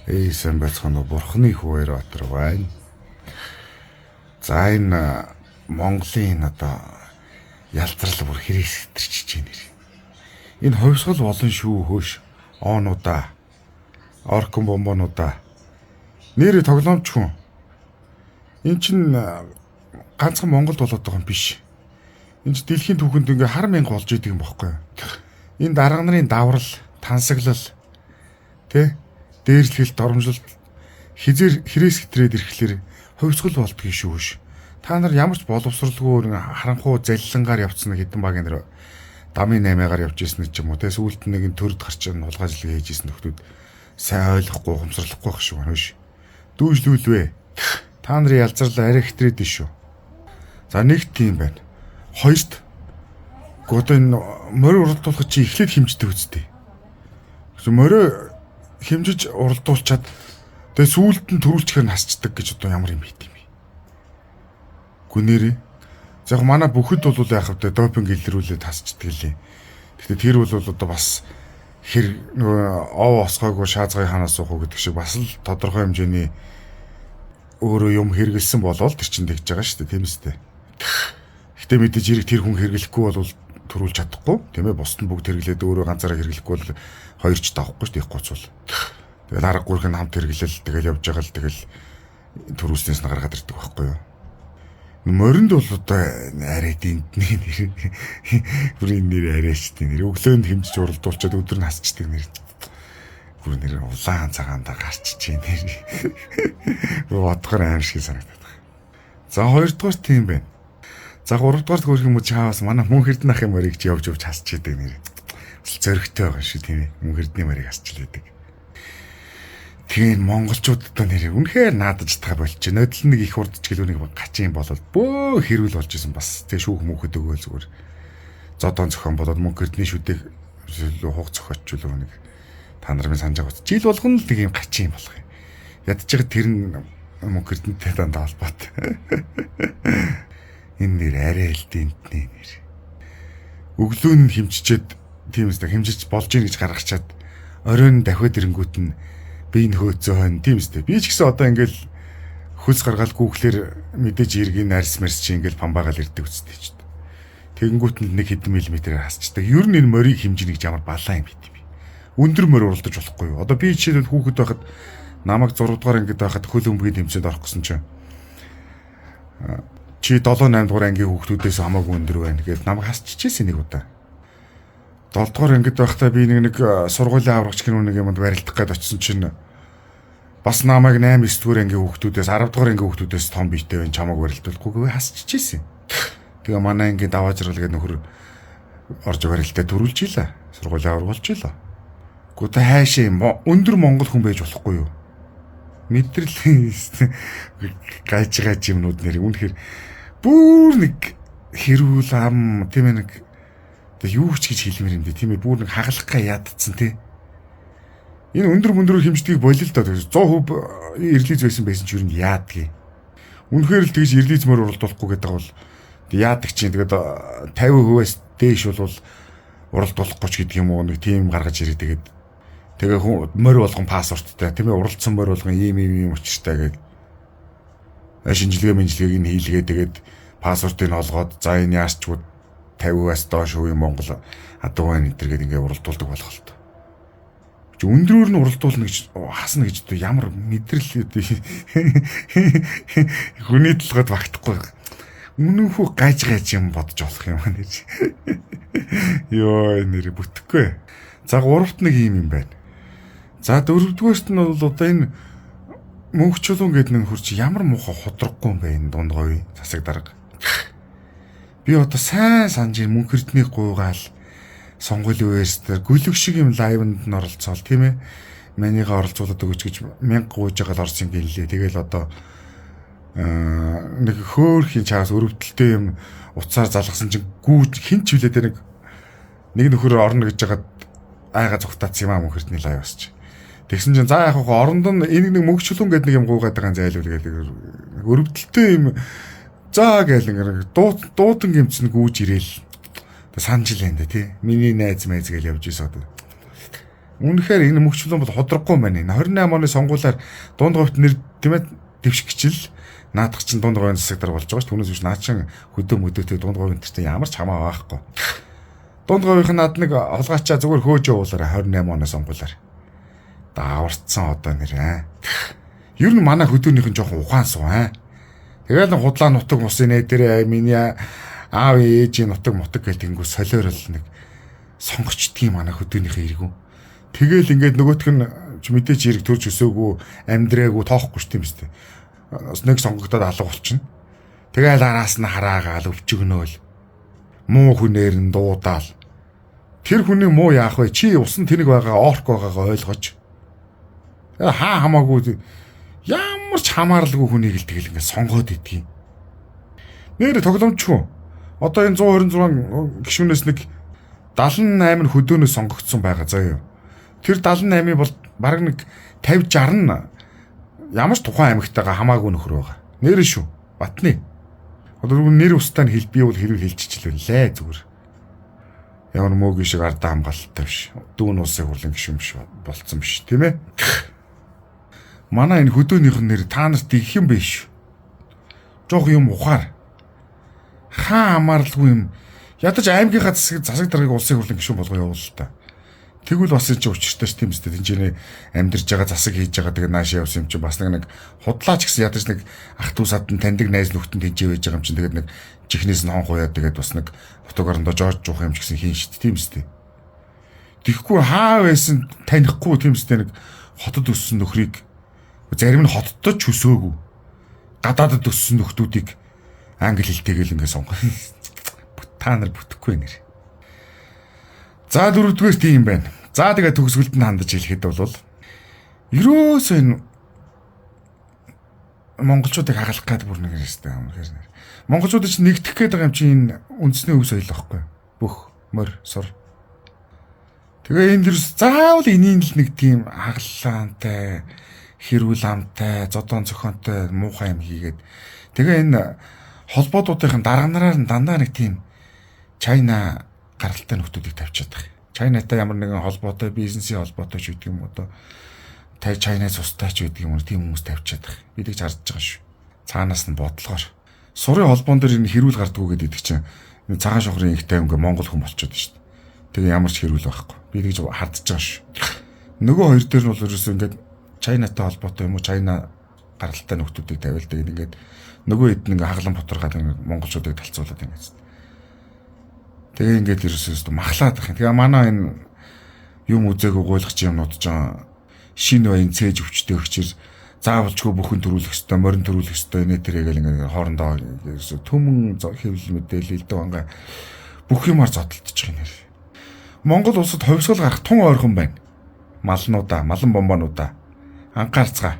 Сайн байцгаана уу? Бурхны хөвөр батар байна. За энэ Монголын одоо ялцрал бүр хэрэгс төрчиж байна. Энэ ховсгол болон шүү хөөш оонуудаа оркон бомбонуудаа нэр тоглоомч хүн. Энд чинь ганцхан Монголд болоод байгаа юм биш. Энд дэлхийн түүхэнд ингээ хар мянга болж идэг юм бохгүй юу? Энэ дарга нарын даврал, тансаглал дээрлэхэл доромжилт хизээр хэрэгс хэтрээд ирэхлээр ховсгол болдгийн шүүш. Та нар ямар ч боловсралгүй харанхуу заллангаар явцсан хэдэн багийн нэр дамын 8-аар явж ирсэн ч юм уу. Тэгээс үлд нэг төрөд гарч ин улгаажилга хийж ирсэн нөхдүүд сайн ойлгохгүй ухамсарлахгүй байх шүү байна ш. Дүүжлүүлвэ. Та нарын ялзарлаа арай хэтрээд шүү. За нэг тийм байна. Хоёрт одоо энэ морь уралдуулах чи эхлээд хэмждэг үстэй. Морь хэмжиж уралдуулчаад тэгээ сүүлд нь төрүүлчихээр насчдаг гэж одоо ямар юм бэ тийм бэ? Гүнээрээ. За яг манай бүхэд бол яах вэ? Допинг илрүүлээд тасчдаг лээ. Гэхдээ тэр бол одоо бас нөгөө ов осгоогүй шаазгай ханаас суух гэдэг шиг бас л тодорхой хэмжээний өөрөө юм хэрэгэлсэн болоод тэр чинь тэгж байгаа шүү дээ, тийм үстэй. Гэхдээ мэдээж хэрэг тэр хүн хэрэглэхгүй бол төрүүлж чадахгүй, тийм ээ? Бусд нь бүгд хэрэглээд өөрөө ганцаараа хэрэглэхгүй бол хоёр ч давахгүй шүү дээ, гоцвол. Тэгэл арга гүрхэн хамт хэрэглэл тэгэл явж байгаа л тэгэл төрүүлснээс нь гаргаад ирдэг байхгүй юу? Моринд бол одоо арай дэнтний нэр бүрийн нэр арайчдын нэр өглөөнд хэмжиж уралдуулчаад өдөр нь хасчдаг нэр бүр нэр улаан цагаандаа гарчиж нэр бодгоор аим шиг санагдаад байна. За хоёрдугаар тийм байна. За гуравдугаар хөрх юм уу чаавас манай мөн хэрднийх юм өрийг явж хасч идэг нэр зөрөгтэй байгаа шүү тийм ээ. Мөн хэрдний морийг хасчлаадаг. Тэгээ монголчууд одоо нэр үнэхээр наадаж тага болчих. Нөдөл нэг их урдч гэлүүнийг гачин болоод бөө хэрүүл болж исэн бас тэг шүүх мөнхөд өгөөл зүгээр. Зодон зохион болоод мөн хэрдний шүдэг хуг зохиочвол нэг та нарын санаж байгаа. Жил болгоно л нэг юм гачин болох юм. Ядчихад тэр нь мөн хэрдэнтэй дандаа холбоотой. Энэ нэр арай л дэнтний нэр. Өглөө нь хэмчичээд тийм үстэй хэмжиж болж ийн гэж гаргачаад оройн дахиад ирэнгүүт нь би энэ хөөцөө тийм үстэй. Би ч гэсэн одоо ингээл хөлс гаргаал гүүхлэр мэдээж иргэн арьс марс чи ингээл памбагаал ирдэг үстэй ч. Тэгэнгүүт нь нэг хэдэн миллиметрээр хасчдаг. Ер нь энэ морийг хэмжинэ гэж ямар балаа юм бэ? Өндөр морь уралдаж болохгүй юу? Одоо би жишээлбэл хүүхэд байхад намайг 6 дугаар ангид байхад хөл өмгийн тэмцээнд орох гэсэн чинь чи 7-8 дугаар ангийн хүүхдүүдээс хамаагүй өндөр байна гэдээ намайг хасчихжээ нэг удаа. 7 дугаар ангид байхдаа би нэг сургуулийн аврагч гэнэ нэг юмд барилдах гээд очисон чинь бас намайг 8-9 дугаар ангийн хүүхдүүдээс 10 дугаар ангийн хүүхдүүдээс том биетэй байна чамайг барилдуулахгүйгээ хасчихжээ. Тэгээ манай ангийн даваа жаргал гэдэг нөхөр орж барилдаа төрүүлж ийлээ. Сургуулийн аврагч ийлээ. Гэхдээ хайшаа юм өндөр монгол хүн байж болохгүй юу? Мэдрэл гайж юмнууд нэр үнэхээр бүр нэг хэрүүл ам тийм ээ нэг юу ч гэж хэлмээр юм дээ тийм ээ бүр нэг хагалахгаа ядцсан тий. Энэ өндөр мөндрөөр хэмждгийг болил л да 100% ирлиз байсан ч юу нь яадгийг. Үнэхээр л тэгж ирлиз мөр уралдуулахгүй гэдэг бол яадаг чинь тэгээд 50%-аас дээш бол уралдуулахгүй ч гэдэг юм уу нэг тийм гаргаж ирээ тэгээд тэгээ хүн морь болгон пассворттай тийм ээ уралдсан морь болгон ийм учиртай гэдэг. Шинжилгээ мэнжилгээг нь хийлгээ тэгээд пассвортыг нь олгоод за энэ яарчгүй 50-аас доош үе Монгол адуу байна гэдэргээд ингээ уралдуулдаг болох л тоо. Чи өндрөөр нь уралдуулна гэж хасна гэж одоо ямар мэдрэл хүний толгойд багтахгүй. Үнэнхүү гаж юм бодож болох юм аа нэр. Йоо нэр бүтэхгүй. За гуравт нэг юм байна. За дөрөвдүгээрт нь бол одоо энэ мөнхчулуун гэдэг нэг хурц ямар муухай ходроггүй юм бэ энэ дунд гоё засаг дарга. Би одоо сайн санаж мөн хэрдний гуйгаал сонгуулийн үеэс дээр гүлэг шиг юм лайвнд нь оролцоол тийм ээ. Манийга оролцуулаад өгч гэж 1000 гуйж байгаа л орсон гэлээ. Тэгэл одоо нэг хөөрхийн чаас өрөвдөлтөй юм уцаар залгасан чинь гүүж хин ч хүлээ нэг нөхөр орно гэж жагаад айга зүгтаацсан юм аа мөн хэрдний лайв басч. Тэгсэн чинь за яг хаа оронд нь энийг нэг мөнхчулуун гэдэг нэг юм гуугаад байгаа зайлуул гэдэг өрөвдөлтөй юм за гээл ингээ дуудан гэмцэн гүүж ирээл санаж л энэ тий миний найз гэж явж ийсэн одоо Үнэхээр энэ мөхчлэн бол ходроггүй маань. 28 оны сонгуулиар дунд говьт нэр тэмээ дэвших гिचл наадах чинь дунд говийн засаг дараа болж байгаа ш. Түүнээс биш наачин хөдөө мөдөөтэй дунд говийн тэртээ ямар ч хамаа байхгүй. Дунд говийн над нэг олгаачаа зүгээр хөөж явуулаарай 28 оны сонгуулиар. Дааварцсан одоо нэр. Ер нь манай хөдөөнийх нь жоохон ухаан суу Тэгэл нэг худлаа нутаг мусын нэтэрээ миний аав ээжийн нутаг мутаг гэдэг ингүү солиорол нэг сонгочдгийг манай хөдөөнийхөө иргэн. Тэгэл ингээд нөгөөх нь мэдээж хэрэг төрж өсөөгүй амьдраагүй тоохгүй ш тийм үстэй. Бас нэг сонгогдоод алга болчихно. Тэгэл араас нь хараагаал өвчгнөөл. Муу хүнээр нь дуудаал. Тэр хүний муу яах вэ? Чи усан тэнэг байгаа орк байгаагаа ойлгож. Хаа хамаагүй ямар ч хамааралгүй хүнийг л тэгэл ингээд сонгоод идтiin. Нэр тоглоомчгүй. Одоо энэ 126 гишүүнээс нэг 78 хөдөөнөөс сонгогдсон байгаа заа юу. Тэр 78-ийн бол баг нэг 50-60 нь ямар ч тухайн аймагтайгаа хамаагүй нөхөр байгаа. Нэр шүү. Батны. Одоо нэр устаа нь би бол хэрэг хэлчихлээ зүгээр. Ямар мөөгийн шиг ардаа хамгаалалттай биш. Дүүн улсын хурлын гишүүн биш болцсон биш, тийм ээ. Манай энэ хөдөөнийх нь нэр та нарт их юм биш. Жох юм ухаар. Хаа хамааралгүй юм. Ядаж аймгийнхаа засаг даргаыг улсын хурлын гишүүн болгоо явуул л та. Тэгвэл бас энэ ч учиртай ш тийм үстэй. Тэнцэнэ амьдарч байгаа засаг хийж байгаа тэгээ наашаа явсан юм чинь бас нэг худлаач гэсэн ядаж нэг ах дүү сад нь таньдаг найз нөхдөнд хинжээ байж байгаа юм чинь тэгээд нэг чихнээс нь хон хуяад тэгээд бас нэг фотогорондоо жорж жуух юм ч гэсэн хийн шít тийм үстэй. Тэгэхгүй хаа байсан танихгүй тийм үстэй нэг хотод өссөн нөхрийг зарим нь хотдод ч өсөөгүй. Гадаадд өссөн нөхдүүдийг англи хэлтэйгэл ингэ сонгоо. Та нар бүтэхгүй нэр. За дөрөвдүгээр тийм байна. За тэгээ төгсгөлд нь хандаж хэлэхэд бол ерөөсөө энэ монголчуудыг хагалах гэдэг бүр нэг юмстай юм хэрнэ. Монголчууд чинь нэгдэх гээд байгаа юм чинь энэ үндэсний өв соёл واخгүй. Бүх морь сур. Тэгээ энэ дэрс заавал энийн л нэг тийм хагаллаантай хэрүүл амтай, зодон зохионтой муухай юм хийгээд тэгээ энэ холбоодуудын дарга нараар нь дандаа нэг тийм Чайна гаралтай нөхдүүдийг тавьчихад байгаа. Чайнатай ямар нэгэн холбоотой, бизнесийн холбоотой ч гэдэг юм одоо Чайнаас усттай ч гэдэг юм уу тийм хүмүүс тавьчихад байгаа. Бид их харж байгаа шүү. Цаанаас нь бодлогоор сурын холбоон дээр энэ хэрүүл гардгуу гэдэг чинь энэ цагаан шохрын ихтэй өнгө Монгол хүн болчиход шүү дээ. Тэгээ ямар ч хэрүүл байхгүй. Бид их хардж байгаа шүү. Нөгөө хоёр дээр нь бол ерөөсөө ингээд Чайнатай холбоотой юм уу Чайна гаралтай нөхдүүдийг тавиулдаг ингээд нөгөө хэд нэг хаглан боторгаад монголчуудыг талцуулаад ингээд. Тэгээ ингээд ерөөсөө махлаад байх юм. Тэгээ манай энэ юм үзээгүй гуйлах юмнууд ч шинэ баян цээж өвчтэй өгчээр заавалчгүй бүхэн төрүүлэх ёстой, морин төрүүлэх ёстой нэ тэрэгэл ингээд хоорондоо ерөөсөө төмөн хэвлэл мэдээлэл дөө ингээ бүх юмар зодтолдчих юм нэр. Монгол улсад ховсгол гарах тун ойрхон байна. Малнуудаа, малан бомбонуудаа анхаарцгаа.